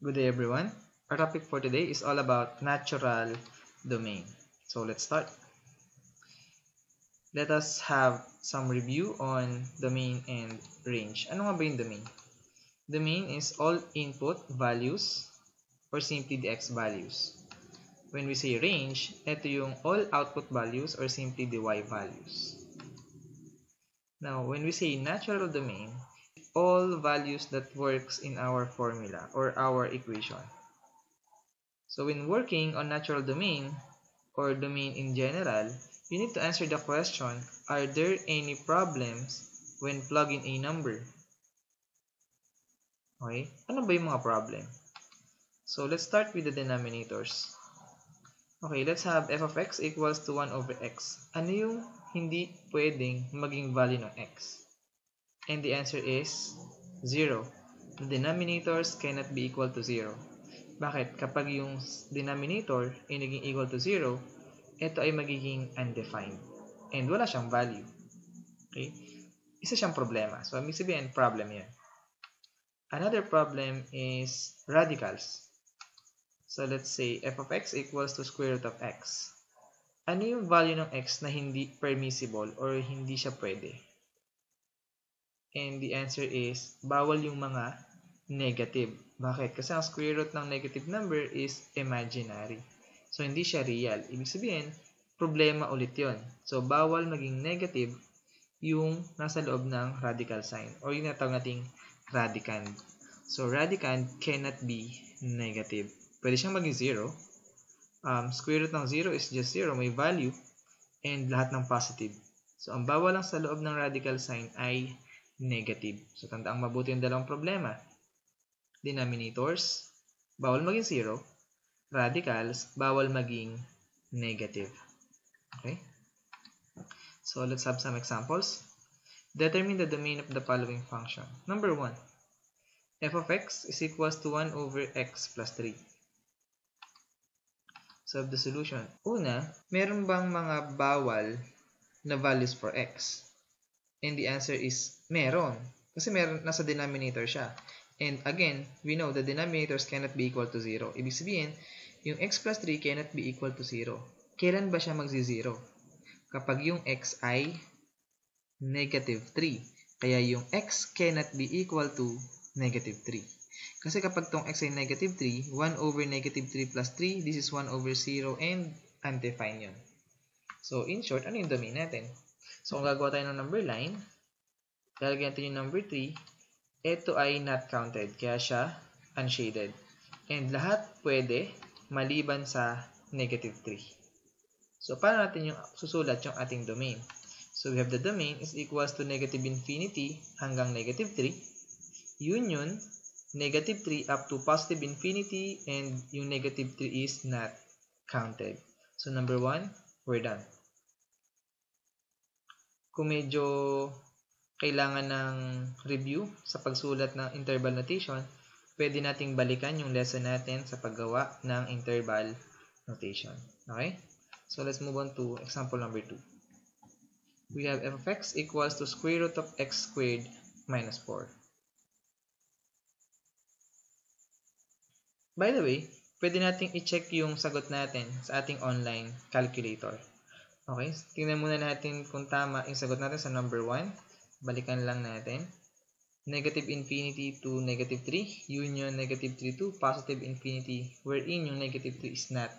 Good day everyone. Our topic for today is all about natural domain. So let's start. Let us have some review on domain and range. Ano nga ba yung domain? Domain is all input values or simply the x values. When we say range, ito yung all output values or simply the y values. Now, when we say natural domain, all values that works in our formula or our equation. So when working on natural domain or domain in general, you need to answer the question, are there any problems when plugging a number? Okay, ano ba yung mga problem? So let's start with the denominators. Okay, let's have f of x equals to 1 over x. Ano yung hindi pwedeng maging value ng x? And the answer is 0. The denominators cannot be equal to 0. Bakit? Kapag yung denominator ay naging equal to 0, ito ay magiging undefined. And wala siyang value. Okay? Isa siyang problema. So, ibig sabihin, problem yan. Another problem is radicals. So, let's say f of x equals to square root of x. Ano yung value ng x na hindi permissible or hindi siya pwede? And the answer is, bawal yung mga negative. Bakit? Kasi ang square root ng negative number is imaginary. So, hindi siya real. Ibig sabihin, problema ulit yon. So, bawal maging negative yung nasa loob ng radical sign or yung natawag nating radicand. So, radicand cannot be negative. Pwede siyang maging 0. Square root ng 0 is just 0. May value and lahat ng positive. So, ang bawal lang sa loob ng radical sign ay negative. So, tandaang mabuti yung dalawang problema. Denominators, bawal maging 0. Radicals, bawal maging negative. Okay? So, let's have some examples. Determine the domain of the following function. Number 1. f of x is equals to 1 over x plus 3. Solve the solution. Una, meron bang mga bawal na values for x? And the answer is meron. Kasi meron, nasa denominator siya. And again, we know the denominators cannot be equal to 0. Ibig sabihin, yung x plus 3 cannot be equal to 0. Kailan ba siya magzi-0? Kapag yung x ay negative 3. Kaya yung x cannot be equal to negative 3. Kasi kapag tong x ay negative 3, 1 over negative 3 plus 3, this is 1 over 0 and undefined yun. So, in short, ano yung domain natin? So, kung gagawa tayo ng number line, lalagyan natin yung number 3, ito ay not counted, kaya siya unshaded. And lahat pwede maliban sa negative 3. So, paano natin yung susulat yung ating domain? So, we have the domain is equals to negative infinity hanggang negative 3, union, negative 3 up to positive infinity, and yung negative 3 is not counted. So, number 1, we're done. Kung medyo kailangan ng review sa pagsulat ng interval notation, pwede nating balikan yung lesson natin sa paggawa ng interval notation. Okay? So, let's move on to example number 2. We have f of x equals to square root of x squared minus 4. By the way, pwede nating i-check yung sagot natin sa ating online calculator. Okay, tingnan muna natin kung tama yung sagot natin sa number 1. Balikan lang natin. Negative infinity to negative 3. Union negative 3 to positive infinity wherein yung negative 3 is not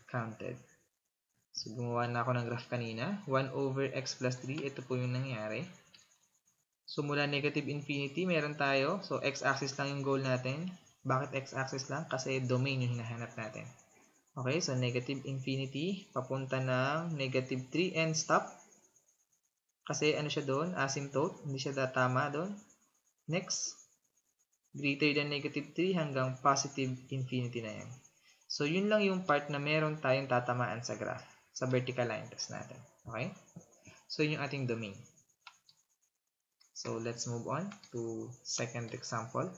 counted. So, gumawa na ako ng graph kanina. 1 over x plus 3. Ito po yung nangyari. So, mula negative infinity, meron tayo. So, x-axis lang yung goal natin. Bakit x-axis lang? Kasi domain yung hinahanap natin. Okay, so negative infinity, papunta ng negative 3 and stop. Kasi ano siya doon? Asymptote. Hindi siya tama doon. Next, greater than negative 3 hanggang positive infinity na yan. So, yun lang yung part na meron tayong tatamaan sa graph. Sa vertical line test natin. Okay? So, yun yung ating domain. So, let's move on to second example.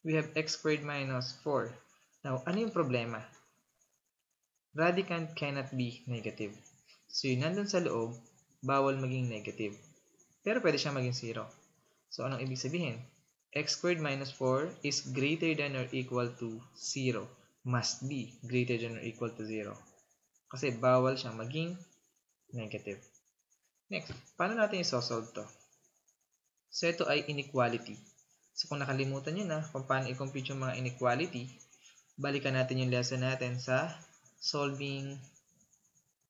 We have x squared minus 4. Now, ano yung problema? Radicand cannot be negative. So, yun nandun sa loob, bawal maging negative. Pero pwede siyang maging 0. So, anong ibig sabihin? x squared minus 4 is greater than or equal to 0. Must be greater than or equal to 0. Kasi bawal siyang maging negative. Next, paano natin isosolve to? So, ito ay inequality. So, kung nakalimutan nyo na kung paano i-compute yung mga inequality, balikan natin yung lesson natin sa solving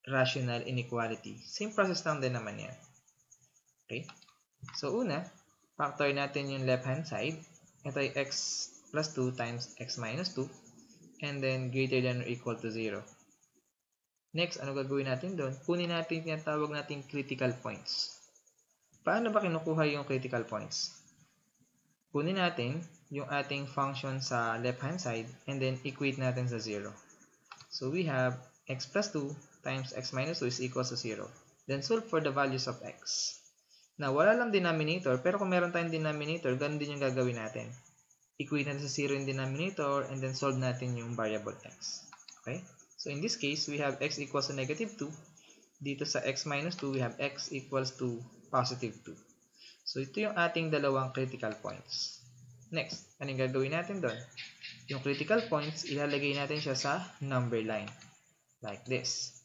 rational inequality. Same process lang din naman yan. Okay? So, una, factor natin yung left-hand side. Ito ay x plus 2 times x minus 2. And then, greater than or equal to 0. Next, ano gagawin natin doon? Kunin natin yung tinatawag nating critical points. Paano ba kinukuha yung critical points? Kunin natin yung ating function sa left-hand side and then equate natin sa 0. So, we have x plus 2 times x minus 2 is equal to 0. Then, solve for the values of x. Now, wala lang denominator, pero kung meron tayong denominator, ganun din yung gagawin natin. Equate natin sa 0 yung denominator and then solve natin yung variable x. Okay? So, in this case, we have x equals to negative 2. Dito sa x minus 2, we have x equals to positive 2. So, ito yung ating dalawang critical points. Next, anong gagawin natin doon? Yung critical points, ilalagay natin siya sa number line. Like this.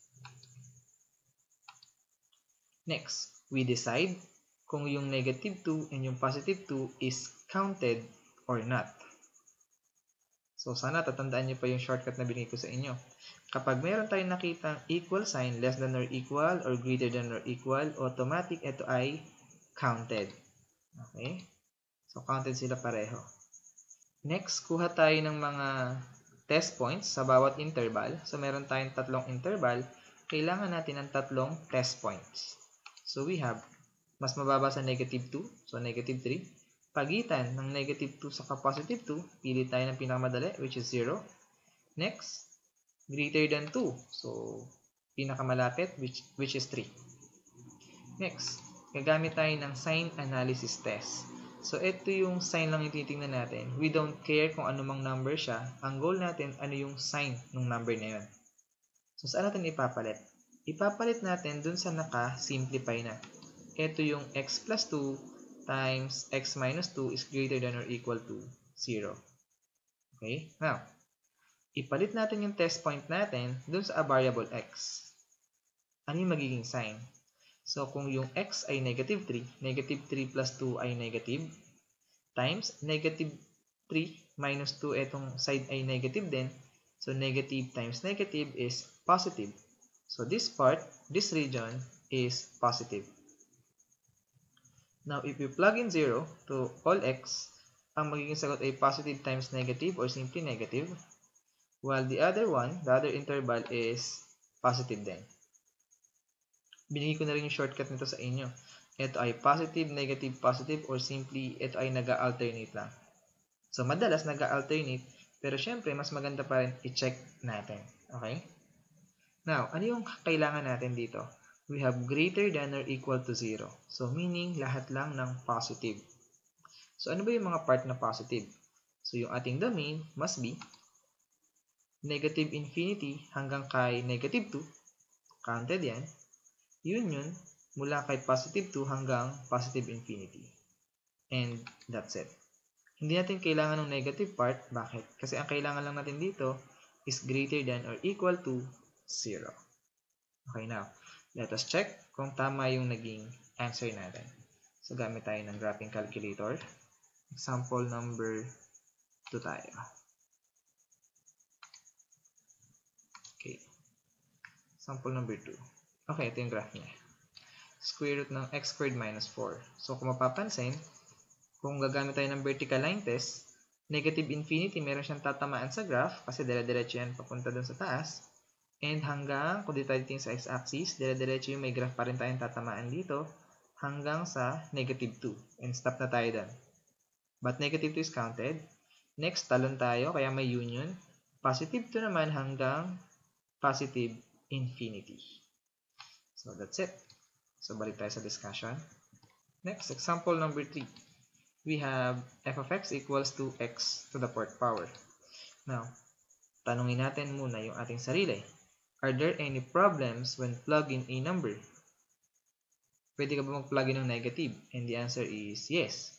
Next, we decide kung yung negative 2 and yung positive 2 is counted or not. So, sana tatandaan nyo pa yung shortcut na binigay ko sa inyo. Kapag meron tayong nakitang equal sign, less than or equal, or greater than or equal, automatic ito ay counted. Okay? So, counted sila pareho. Next, kuha tayo ng mga test points sa bawat interval. So, meron tayong tatlong interval. Kailangan natin ng tatlong test points. So, we have, mas mababa sa negative 2. So, negative 3. Pagitan ng negative 2 sa positive 2, pili tayo ng pinakamadali, which is 0. Next, greater than 2. So, pinakamalapit, which is 3. Next, gagamit tayo ng sign analysis test. So, ito yung sign lang yung titingnan natin. We don't care kung anumang number siya. Ang goal natin, ano yung sign ng number na yun. So, saan natin ipapalit? Ipapalit natin dun sa naka-simplify na. Ito yung x plus 2 times x minus 2 is greater than or equal to 0. Okay? Now, ipalit natin yung test point natin dun sa variable x. Ano yung magiging sign? So, kung yung x ay negative 3, negative 3 plus 2 ay negative, times negative 3 minus 2, etong side ay negative din. So, negative times negative is positive. So, this part, this region is positive. Now, if you plug in 0 to all x, ang magiging sagot ay positive times negative or simply negative. While the other one, the other interval is positive din. Binigay ko na rin yung shortcut nito sa inyo. Ito ay positive, negative, positive, or simply ito ay nag-alternate lang. So, madalas nag-alternate, pero syempre, mas maganda pa rin i-check natin. Okay? Now, ano yung kailangan natin dito? We have greater than or equal to 0. So, meaning, lahat lang ng positive. So, ano ba yung mga part na positive? So, yung ating domain must be negative infinity hanggang kay negative 2. Counted yan. Union mula kay positive 2 hanggang positive infinity. And that's it. Hindi natin kailangan ng negative part. Bakit? Kasi ang kailangan lang natin dito is greater than or equal to 0. Okay, now, let us check kung tama yung naging answer natin. So, gamit tayo ng graphing calculator. Example number 2 tayo. Okay. Example number 2. Okay, ito yung graph niya. Square root ng x squared minus 4. So, kung mapapansin, kung gagamit tayo ng vertical line test, negative infinity, meron siyang tatamaan sa graph kasi dire-diretso yan papunta dun sa taas. And hanggang, kung dito tayo tingin sa x-axis, dire-diretso yung may graph pa rin tayong tatamaan dito hanggang sa negative 2. And stop na tayo dun. But negative 2 is counted. Next, talon tayo, kaya may union. Positive 2 naman hanggang positive infinity. So, that's it. So, balik tayo sa discussion. Next, example number 3. We have f of x equals to x to the 4th power. Now, tanungin natin muna yung ating sarili. Are there any problems when plugging a number? Pwede ka ba mag-plug in ng negative? And the answer is yes.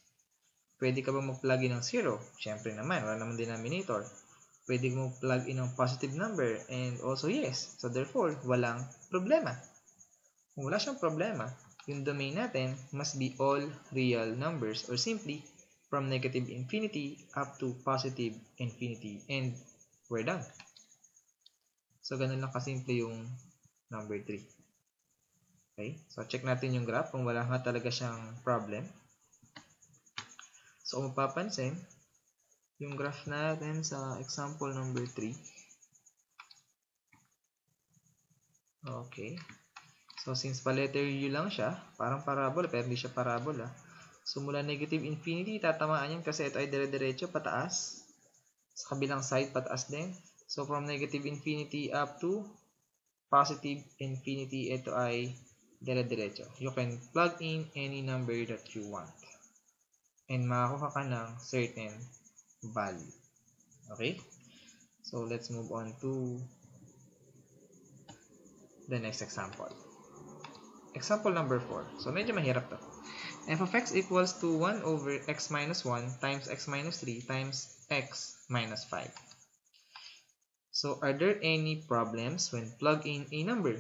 Pwede ka ba mag-plug in ng 0? Siyempre naman, wala naman denominator. Pwede mo plug in ng positive number and also yes. So therefore, walang problema. Kung wala siyang problema, yung domain natin must be all real numbers or simply from negative infinity up to positive infinity and we're done. So ganun lang kasimple yung number 3. Okay? So check natin yung graph kung wala nga talaga siyang problem. So kung mapapansin, yung graph natin sa example number 3. Okay. So since pa letter U lang siya, parang parabola pero hindi siya parabola. So mula negative infinity, tatamaan yan kasi ito ay dire-diretso pataas. Sa kabilang side, pataas din. So from negative infinity up to positive infinity, ito ay dire-diretso. You can plug in any number that you want. And makakuha ka ng certain value. Okay? So let's move on to the next example. Example number 4. So medyo mahirap to. F of x equals to 1 over x minus 1 times x minus 3 times x minus 5. So are there any problems when plug in a number?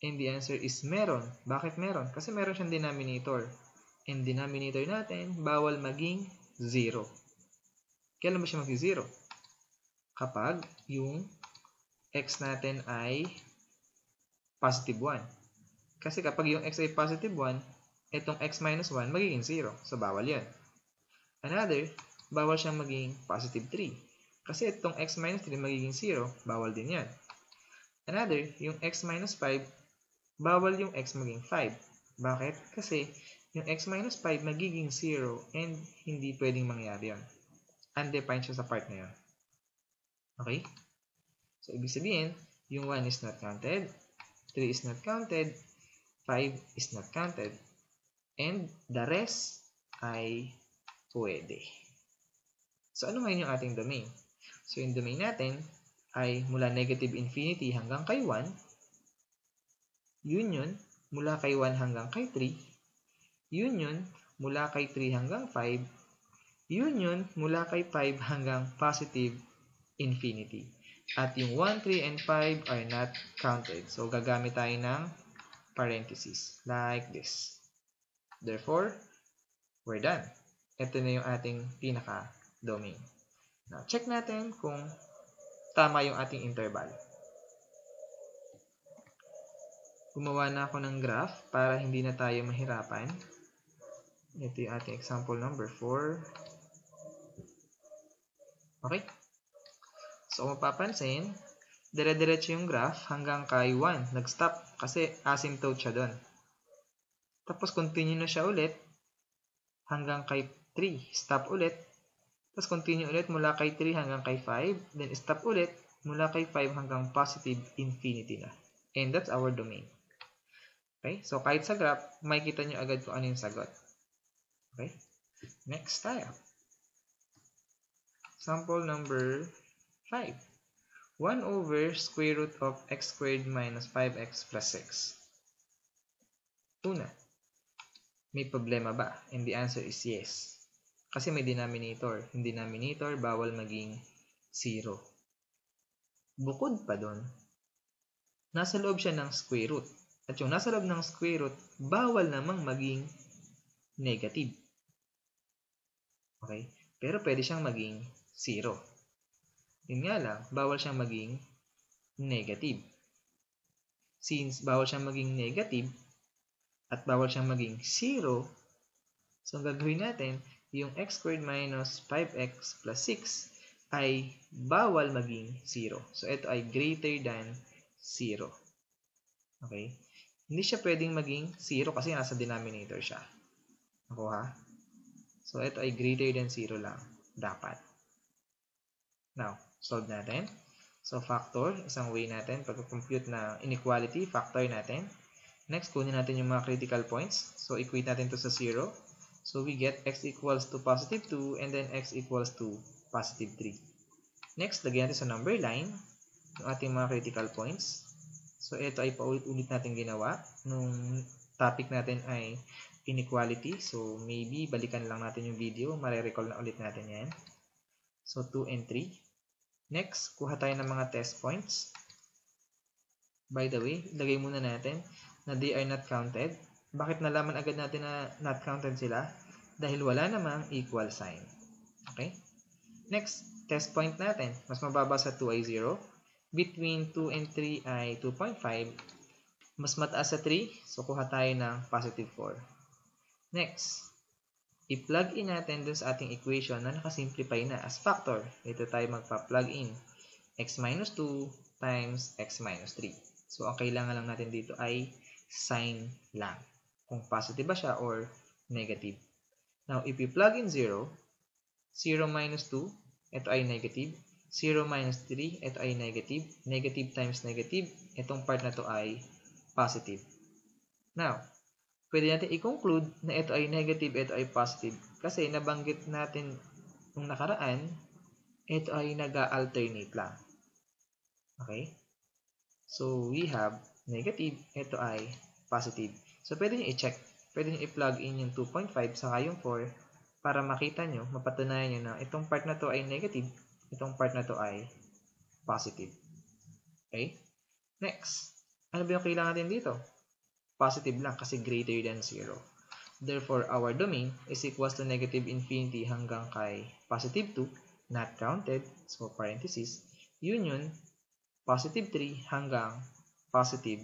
And the answer is meron. Bakit meron? Kasi meron siyang denominator. And denominator natin, bawal maging 0. Kailan ba siya maging 0? Kapag yung x natin ay positive 1. Kasi kapag yung x ay positive 1, itong x minus 1 magiging 0. So, bawal yan. Another, bawal siyang maging positive 3. Kasi itong x minus 3 magiging 0, bawal din yan. Another, yung x minus 5, bawal yung x maging 5. Bakit? Kasi yung x minus 5 magiging 0 and hindi pwedeng mangyari yan. Undefined siya sa part na yun. Okay? So, ibig sabihin, yung 1 is not counted, 3 is not counted, 5 is not counted, and the rest ay pwede. So, ano ngayon yung ating domain? So, yung domain natin ay mula negative infinity hanggang kay 1, union mula kay 1 hanggang kay 3, union mula kay 3 hanggang 5, union mula kay 5 hanggang positive infinity. At yung 1, 3, and 5 are not counted. So, gagamit tayo ng parentheses like this. Therefore, we're done. Ito na yung ating pinaka-domain. Now, check natin kung tama yung ating interval. Gumawa na ako ng graph para hindi na tayo mahirapan. Ito yung ating example number 4. Okay? So, kung mapapansin, dire-diretso yung graph hanggang kay 1. Nag-stop kasi asymptote siya doon. Tapos, continue na siya ulit hanggang kay 3. Stop ulit. Tapos, continue ulit mula kay 3 hanggang kay 5. Then, stop ulit mula kay 5 hanggang positive infinity na. And that's our domain. Okay? So, kahit sa graph, makikita nyo agad kung ano yung sagot. Okay? Next tayo. Example number 5. 1 over square root of x squared minus 5x plus 6. Una, may problema ba? And the answer is yes. Kasi may denominator. Yung denominator, bawal maging 0. Bukod pa doon, nasa loob siya ng square root. At yung nasa loob ng square root, bawal namang maging negative. Okay? Pero pwede siyang maging 0. Yun nga lang, bawal siyang maging negative. Since bawal siyang maging negative at bawal siyang maging 0, so ang gagawin natin, yung x squared minus 5x plus 6 ay bawal maging 0. So ito ay greater than 0. Okay? Hindi siya pwedeng maging 0 kasi nasa denominator siya. Nakuha? So ito ay greater than 0 lang. Dapat. Now, solve natin. So, factor, isang way natin. Pag-compute na inequality, factor natin. Next, kunin natin yung mga critical points. So, equate natin to sa 0. So, we get x equals to positive 2 and then x equals to positive 3. Next, lagyan natin sa number line yung ating mga critical points. So, ito ay paulit-ulit natin ginawa. Nung topic natin ay inequality. So, maybe balikan lang natin yung video. Mare-recall na ulit natin yan. So, 2 and 3. Next, kuha tayo ng mga test points. By the way, ilagay muna natin na they are not counted. Bakit nalaman agad natin na not counted sila? Dahil wala namang equal sign. Okay? Next, test point natin. Mas mababa sa 2 ay 0. Between 2 and 3 ay 2.5. Mas mataas sa 3, so kuha tayo ng positive 4. Next, i-plug in natin dun sa ating equation na nakasimplify na as factor. Dito tayo magpa-plug in x minus 2 times x minus 3. So, ang kailangan lang natin dito ay sign lang. Kung positive ba siya or negative. Now, if you plug in 0, 0 minus 2, ito ay negative. 0 minus 3, ito ay negative. Negative times negative, itong part na to ay positive. Now, pwede natin i-conclude na ito ay negative, ito ay positive. Kasi nabanggit natin nung nakaraan, ito ay nag-alternate lang. Okay? So, we have negative, ito ay positive. So, pwede nyo i-check. Pwede nyo i-plug in yung 2.5 saka yung 4 para makita nyo, mapatunayan nyo na itong part na to ay negative, itong part na to ay positive. Okay? Next. Ano ba yung kailangan natin dito? Positive lang kasi greater than 0. Therefore, our domain is equals to negative infinity hanggang kay positive 2, not counted, so parenthesis, union, positive 3 hanggang positive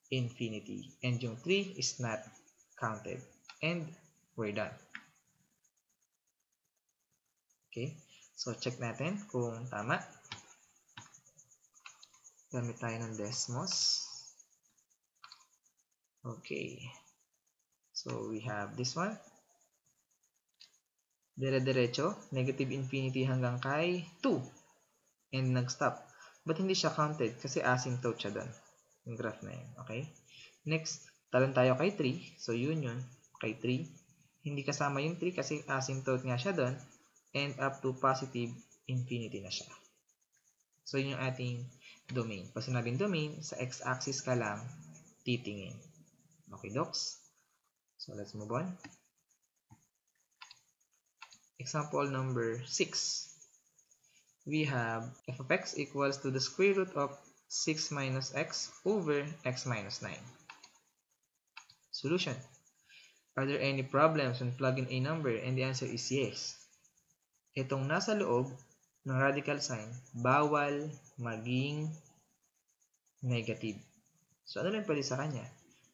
infinity. And yung 3 is not counted. And we're done. Okay? So, check natin kung tama. Gamit tayo ng Desmos. Okay. So, we have this one. Dire-diretso. Negative infinity hanggang kay 2. And nag-stop. But hindi siya counted kasi asymptote siya doon. Yung graph na yun. Okay? Next, talon tayo kay 3. So, union kay 3. Hindi kasama yung 3 kasi asymptote nga siya doon. And up to positive infinity na siya. So, yun yung ating domain. Pag sinabing domain, sa x-axis ka lang titingin. Okay, docs? So, let's move on. Example number 6. We have f of x equals to the square root of 6 minus x over x minus 9. Solution. Are there any problems when plugging a number? And the answer is yes. Itong nasa loob ng radical sign, bawal maging negative. So, ano lang pwede sa kanya?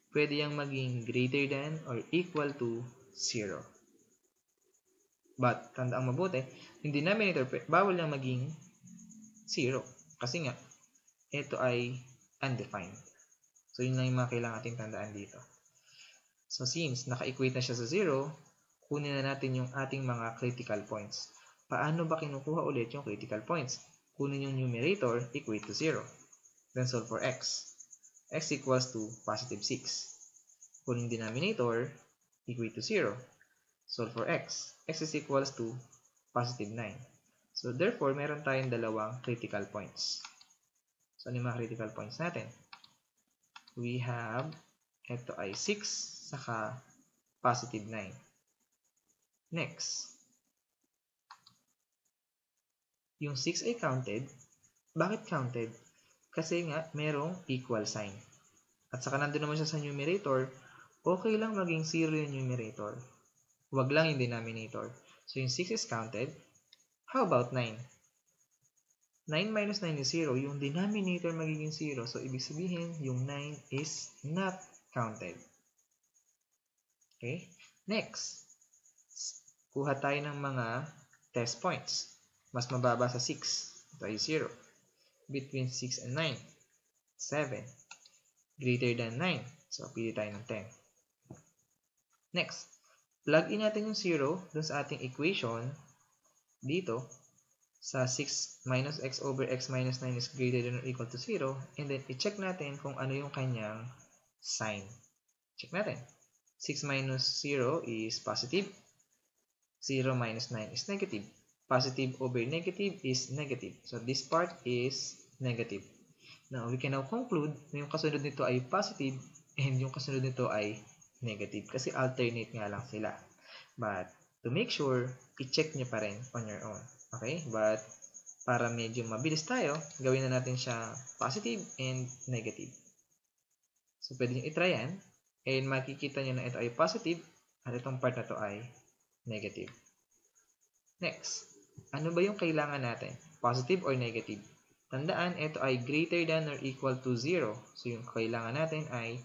Pwede yang maging greater than or equal to 0. But, tandaang mabuti, yung denominator, bawal yang maging 0. Kasi nga, ito ay undefined. So, yun lang yung mga kailangan natin tandaan dito. So, since naka-equate na siya sa 0, kunin na natin yung ating mga critical points. Paano ba kinukuha ulit yung critical points? Kunin yung numerator, equate to 0. Then solve for x. X equals to positive 6. Kunin denominator, equate to 0. Solve for x. X is equals to positive 9. So, therefore, meron tayong dalawang critical points. So, ano yung mga critical points natin? We have, ito ay 6, saka positive 9. Next. Yung 6 ay counted. Bakit counted? Kasi nga, merong equal sign. At saka nandun naman siya sa numerator, okay lang maging 0 yung numerator. Huwag lang yung denominator. So, yung 6 is counted. How about 9? 9 minus 9 is 0. Yung denominator magiging 0. So, ibig sabihin, yung 9 is not counted. Okay? Next. Kuha tayo ng mga test points. Mas mababa sa 6. Ito ay 0. Between 6 and 9. 7. Greater than 9. So, pili tayo ng 10. Next. Plug in natin yung 0 dun sa ating equation dito sa 6 minus x over x minus 9 is greater than or equal to 0. And then, i-check natin kung ano yung kanyang sign. Check natin. 6 minus 0 is positive. 0 minus 9 is negative. Positive over negative is negative. So, this part is negative. Now, we can now conclude na yung kasunod nito ay positive and yung kasunod nito ay negative kasi alternate nga lang sila. But to make sure, i-check nyo pa rin on your own. Okay? But para medyo mabilis tayo, gawin na natin siya positive and negative. So pwede nyo i-try yan and makikita nyo na ito ay positive at itong part na ito ay negative. Next, ano ba yung kailangan natin? Positive or negative? Tandaan, ito ay greater than or equal to 0. So yung kailangan natin ay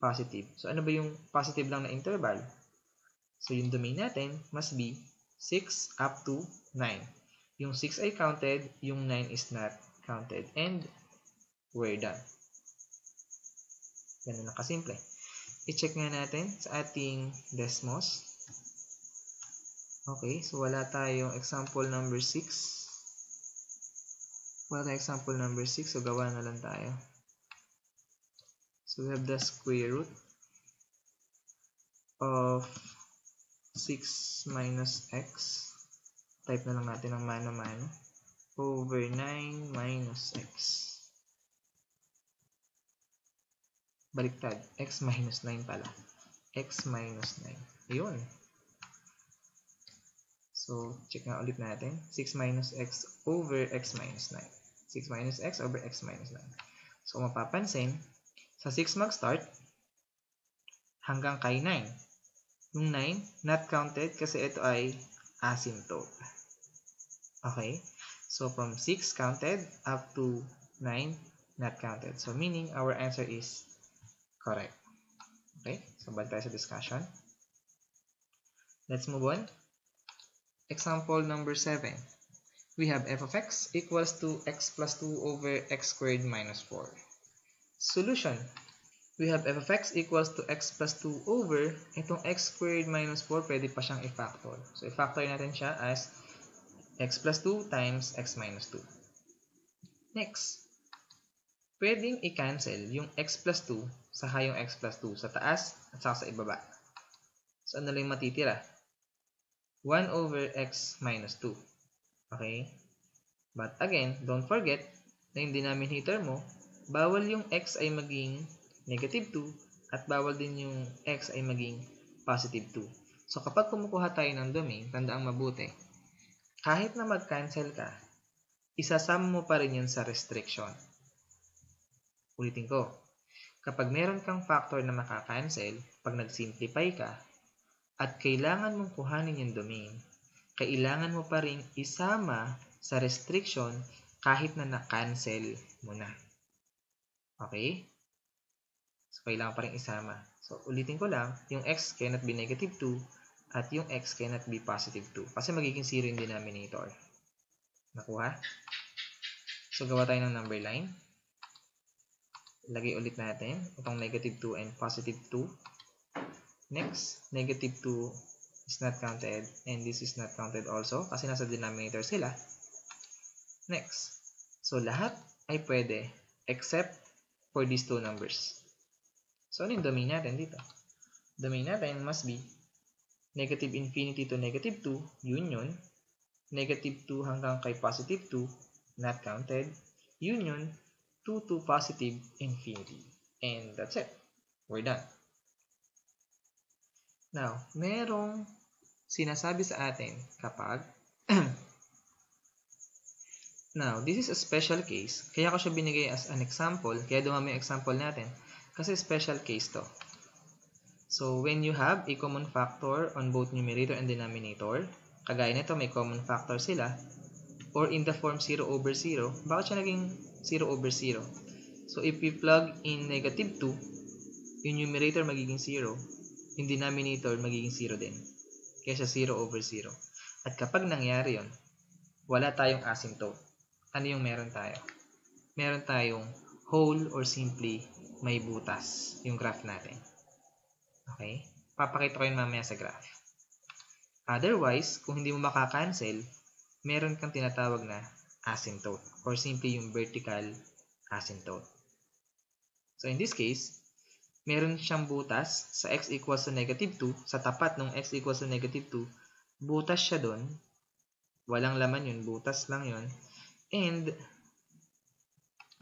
positive. So ano ba yung positive lang na interval? So yung domain natin must be 6 up to 9. Yung 6 ay counted, yung 9 is not counted. And we're done. Ganun lang kasimple. I-check nga natin sa ating Desmos. Okay, so wala tayong example number 6. Wala tayong example number 6, so gawa na lang tayo. So we have the square root of 6 minus x. Type na lang natin ng mano-mano. Over 9 minus x. Baliktad. X minus 9 pala. X minus 9. Ayun. So, check nga ulit natin. 6 minus x over x minus 9. 6 minus x over x minus 9. So, mapapansin, sa 6 mag-start, hanggang kay 9. Yung 9, not counted kasi ito ay asymptote. Okay? So, from 6 counted up to 9, not counted. So, meaning our answer is correct. Okay? So, balik tayo sa discussion. Let's move on. Example number 7. We have f of x equals to x plus 2 over x squared minus 4. Solution. We have f of x equals to x plus 2 over itong x squared minus 4, pwede pa siyang i-factor. So, i-factor natin siya as x plus 2 times x minus 2. Next, pwedeng i-cancel yung x plus 2 sa yung x plus 2 sa taas at saka sa ibaba. So, ano lang matitira? 1 over x minus 2. Okay? But again, don't forget na yung denominator mo, bawal yung x ay maging negative 2 at bawal din yung x ay maging positive 2. So, kapag kumukuha tayo ng domain, tandaang mabuti, kahit na mag-cancel ka, isasama mo pa rin yun sa restriction. Ulitin ko, kapag meron kang factor na makakancel, pag nag-simplify ka, at kailangan mong kuhanin yung domain, kailangan mo pa rin isama sa restriction kahit na na-cancel mo na. Okay? So, kailangan pa rin isama. So, ulitin ko lang, yung x cannot be negative 2 at yung x cannot be positive 2 kasi magiging 0 yung denominator. Nakuha? So, gawa tayo ng number line. Lagay ulit natin itong negative 2 and positive 2. Next, negative 2 is not counted and this is not counted also kasi nasa denominator sila. Next, so lahat ay pwede except for these two numbers. So, ano yung domain natin dito? Domain natin must be negative infinity to negative 2, union, negative 2 hanggang kay positive 2, not counted, union, 2 to positive infinity. And that's it. We're done. Now, merong sinasabi sa atin kapag now, this is a special case. Kaya ko siya binigay as an example. Kaya dumami yung example natin. Kasi special case to. So, when you have a common factor on both numerator and denominator, kagaya nito may common factor sila, or in the form 0 over 0, bakit siya naging 0 over 0? So, if we plug in negative 2, yung numerator magiging 0, yung denominator magiging 0 din. Kaya siya 0 over 0. At kapag nangyari yon, wala tayong asymptote. Ano yung meron tayo? Meron tayong whole or simply may butas yung graph natin. Okay? Papakita ko yun mamaya sa graph. Otherwise, kung hindi mo makakancel, meron kang tinatawag na asymptote or simply yung vertical asymptote. So in this case, meron siyang butas sa x equals to negative 2, sa tapat ng x equals to negative 2, butas siya doon. Walang laman yun, butas lang yun. And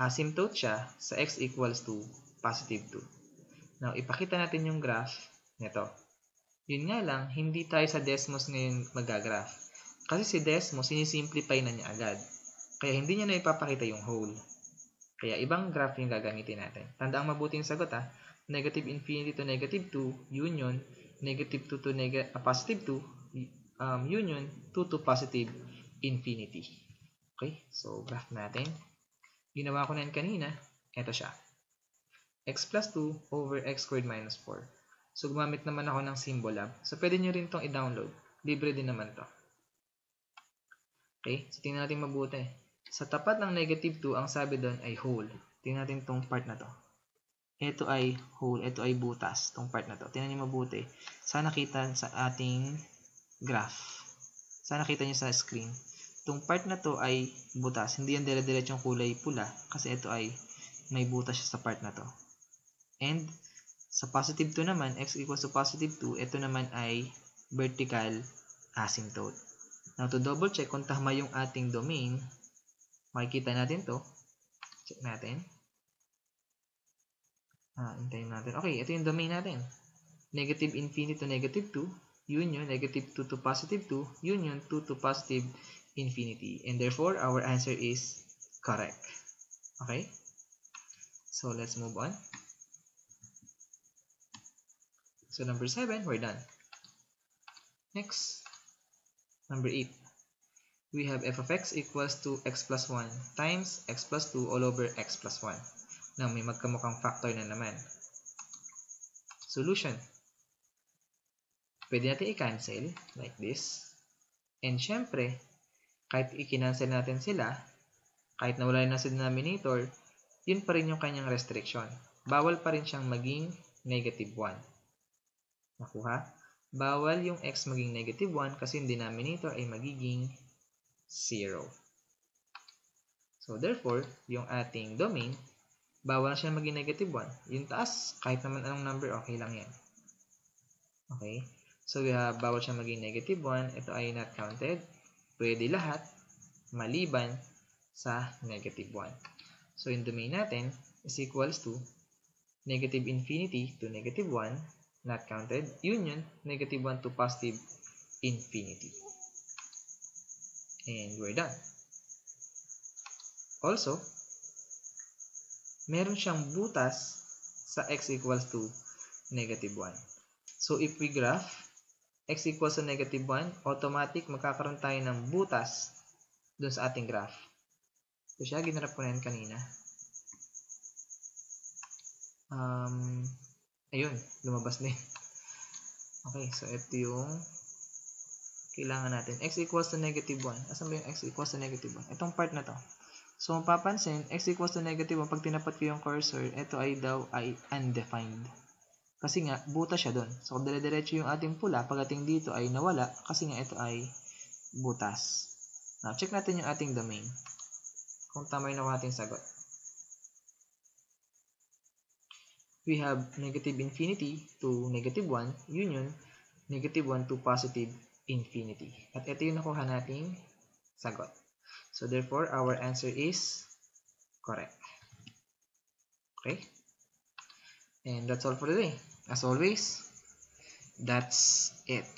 asymptote siya sa x equals to positive 2. Now, ipakita natin yung graph Neto. Yun nga lang, hindi tayo sa Desmos ngayon magagraph. Kasi si Desmos, sinisimplify na niya agad. Kaya hindi niya na ipapakita yung whole. Kaya ibang graph yung gagamitin natin. Tandaang mabuti yung sagot ha. Negative infinity to negative 2, union, negative 2 to positive 2, union, 2 to positive infinity. Okay, so graph natin. Ginawa ko na yun kanina. Ito siya. X plus 2 over x squared minus 4. So, gumamit naman ako ng symbol lab. So, pwede nyo rin itong i-download. Libre din naman to. Okay, so tingnan natin mabuti. Sa tapat ng negative 2, ang sabi doon ay whole. Tingnan natin itong part na to. Ito ay whole, ito ay butas, itong part na to. Tingnan nyo mabuti. Sana kita sa ating graph. Sana kita nyo sa screen. Itong part na to ay butas. Hindi yan dire-diretsong kulay pula kasi ito ay may butas siya sa part na to. And sa positive 2 naman, x equals to positive 2, ito naman ay vertical asymptote. Now, to double check kung tama yung ating domain, makikita natin to. Check natin. Hintayin natin. Okay, ito yung domain natin. Negative infinity to negative 2, union, negative 2 to positive 2, union, 2 to positive infinity. And therefore, our answer is correct. Okay? So, let's move on. So, number 7, we're done. Next, number 8. We have f of x equals to x plus 1 times x plus 2 all over x plus 1. Now, may magkamukhang factor na naman. Solution. Pwede natin i-cancel like this. And syempre, kahit i-cancel natin sila, kahit nawala na sa denominator, yun pa rin yung kanyang restriction. Bawal pa rin siyang maging negative 1. Nakuha? Bawal yung x maging negative 1 kasi yung denominator ay magiging 0. So, therefore, yung ating domain, bawal na siya maging negative 1. Yung taas, kahit naman anong number, okay lang yan. Okay? So, we have bawal siya maging negative 1. Ito ay not counted. Pwede lahat, maliban sa negative 1. So, yung domain natin is equals to negative infinity to negative 1, not counted, union, negative 1 to positive infinity. And we're done. Also, meron siyang butas sa x equals to negative 1. So, if we graph x equals to negative 1, automatic magkakaroon tayo ng butas dun sa ating graph. So, siya, ginarap ko na yan kanina. Ayun, lumabas na yun. Okay, so ito yung kailangan natin. X equals to negative 1. Asan ba yung x equals to negative 1? Itong part na to. So, mapapansin, x equals to negative 1, pag tinapat ko yung cursor, ito ay daw ay undefined. Kasi nga, butas siya doon. So, dire-diretso yung ating pula, pagdating dito ay nawala, kasi nga ito ay butas. Now, check natin yung ating domain. Kung tama yung ating sagot. We have negative infinity to negative 1, union, negative 1 to positive infinity. At ito yung nakuha nating sagot. So, therefore, our answer is correct. Okay? And that's all for today. As always, that's it.